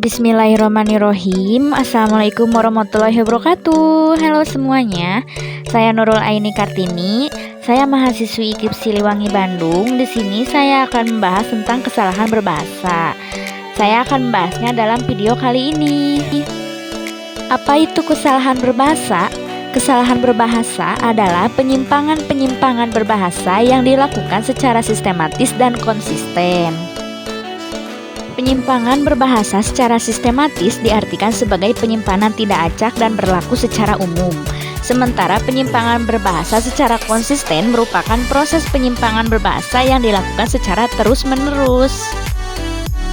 Bismillahirrahmanirrahim. Assalamualaikum warahmatullahi wabarakatuh. Halo semuanya, saya Nurul Aini Kartini. Saya mahasiswi IKIP Siliwangi Bandung. Di sini saya akan membahas tentang kesalahan berbahasa. Saya akan membahasnya dalam video kali ini. Apa itu kesalahan berbahasa? Kesalahan berbahasa adalah penyimpangan-penyimpangan berbahasa yang dilakukan secara sistematis dan konsisten. Penyimpangan berbahasa secara sistematis diartikan sebagai penyimpanan tidak acak dan berlaku secara umum. Sementara penyimpangan berbahasa secara konsisten merupakan proses penyimpangan berbahasa yang dilakukan secara terus-menerus.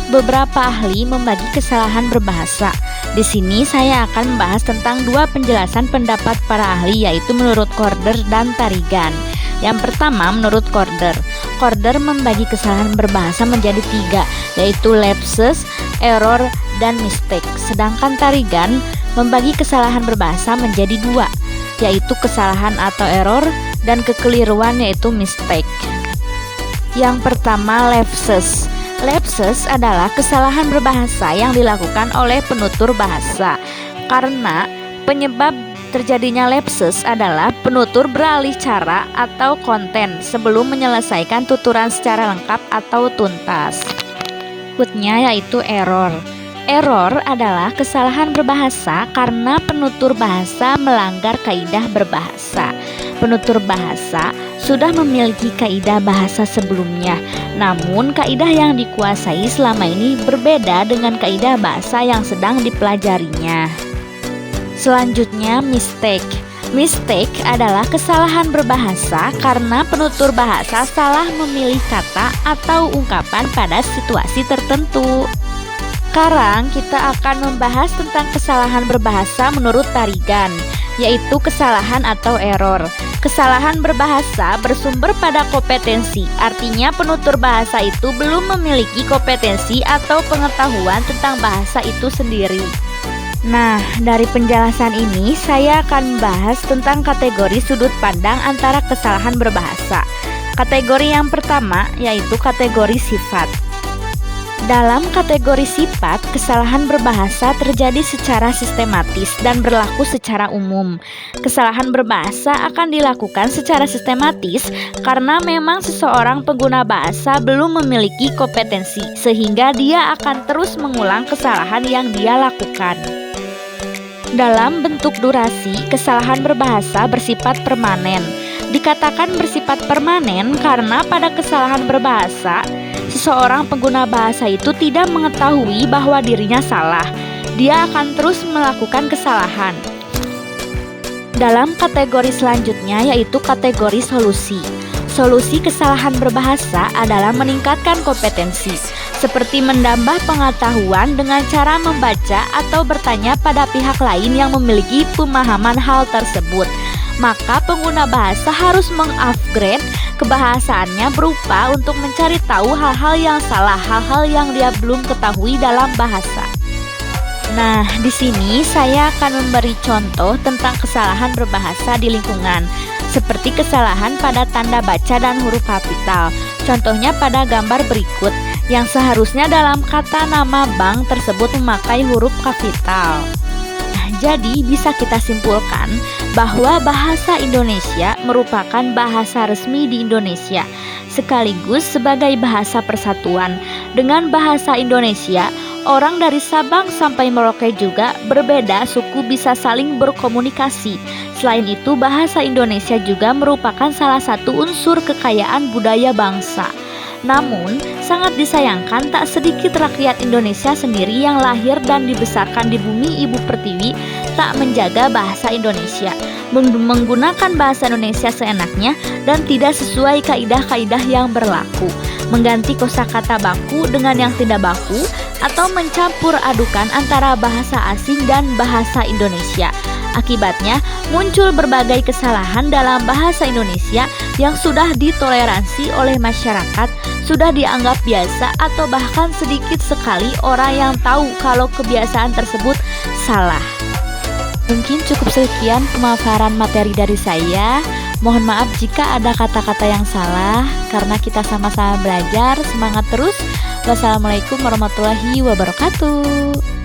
Beberapa ahli membagi kesalahan berbahasa. Di sini saya akan membahas tentang dua penjelasan pendapat para ahli, yaitu menurut Corder dan Tarigan. Yang pertama, menurut Corder. Corder membagi kesalahan berbahasa menjadi tiga, yaitu lapses, error, dan mistake. Sedangkan Tarigan membagi kesalahan berbahasa menjadi dua, yaitu kesalahan atau error dan kekeliruan, yaitu mistake. Yang pertama, lapses. Lapses adalah kesalahan berbahasa yang dilakukan oleh penutur bahasa. Karena penyebab terjadinya lapses adalah penutur beralih cara atau konten sebelum menyelesaikan tuturan secara lengkap atau tuntas. Berikutnya yaitu error. Error adalah kesalahan berbahasa karena penutur bahasa melanggar kaidah berbahasa. Penutur bahasa sudah memiliki kaidah bahasa sebelumnya, namun kaidah yang dikuasai selama ini berbeda dengan kaidah bahasa yang sedang dipelajarinya. Selanjutnya, mistake. Mistake adalah kesalahan berbahasa karena penutur bahasa salah memilih kata atau ungkapan pada situasi tertentu. Sekarang kita akan membahas tentang kesalahan berbahasa menurut Tarigan, yaitu kesalahan atau error. Kesalahan berbahasa bersumber pada kompetensi, artinya penutur bahasa itu belum memiliki kompetensi atau pengetahuan tentang bahasa itu sendiri. Nah, dari penjelasan ini saya akan membahas tentang kategori sudut pandang antara kesalahan berbahasa. Kategori yang pertama yaitu kategori sifat. Dalam kategori sifat, kesalahan berbahasa terjadi secara sistematis dan berlaku secara umum. Kesalahan berbahasa akan dilakukan secara sistematis karena memang seseorang pengguna bahasa belum memiliki kompetensi, sehingga dia akan terus mengulang kesalahan yang dia lakukan. Dalam bentuk durasi, kesalahan berbahasa bersifat permanen. Dikatakan bersifat permanen karena pada kesalahan berbahasa, seseorang pengguna bahasa itu tidak mengetahui bahwa dirinya salah. Dia akan terus melakukan kesalahan. Dalam kategori selanjutnya yaitu kategori solusi. Solusi kesalahan berbahasa adalah meningkatkan kompetensi, seperti menambah pengetahuan dengan cara membaca atau bertanya pada pihak lain yang memiliki pemahaman hal tersebut. Maka pengguna bahasa harus mengupgrade kebahasaannya berupa untuk mencari tahu hal-hal yang salah, hal-hal yang dia belum ketahui dalam bahasa. Nah, di sini saya akan memberi contoh tentang kesalahan berbahasa di lingkungan, seperti kesalahan pada tanda baca dan huruf kapital. Contohnya pada gambar berikut, yang seharusnya dalam kata nama bank tersebut memakai huruf kapital. Jadi bisa kita simpulkan bahwa bahasa Indonesia merupakan bahasa resmi di Indonesia, sekaligus sebagai bahasa persatuan. Dengan bahasa Indonesia, orang dari Sabang sampai Merauke juga berbeda suku bisa saling berkomunikasi. Selain itu, bahasa Indonesia juga merupakan salah satu unsur kekayaan budaya bangsa. Namun, sangat disayangkan tak sedikit rakyat Indonesia sendiri yang lahir dan dibesarkan di bumi Ibu Pertiwi tak menjaga bahasa Indonesia, menggunakan bahasa Indonesia seenaknya dan tidak sesuai kaidah-kaidah yang berlaku, mengganti kosakata baku dengan yang tidak baku, atau mencampur adukan antara bahasa asing dan bahasa Indonesia. Akibatnya, muncul berbagai kesalahan dalam bahasa Indonesia yang sudah ditoleransi oleh masyarakat, sudah dianggap biasa, atau bahkan sedikit sekali orang yang tahu kalau kebiasaan tersebut salah. Mungkin cukup sekian pemaparan materi dari saya. Mohon maaf jika ada kata-kata yang salah, karena kita sama-sama belajar. Semangat terus. Wassalamualaikum warahmatullahi wabarakatuh.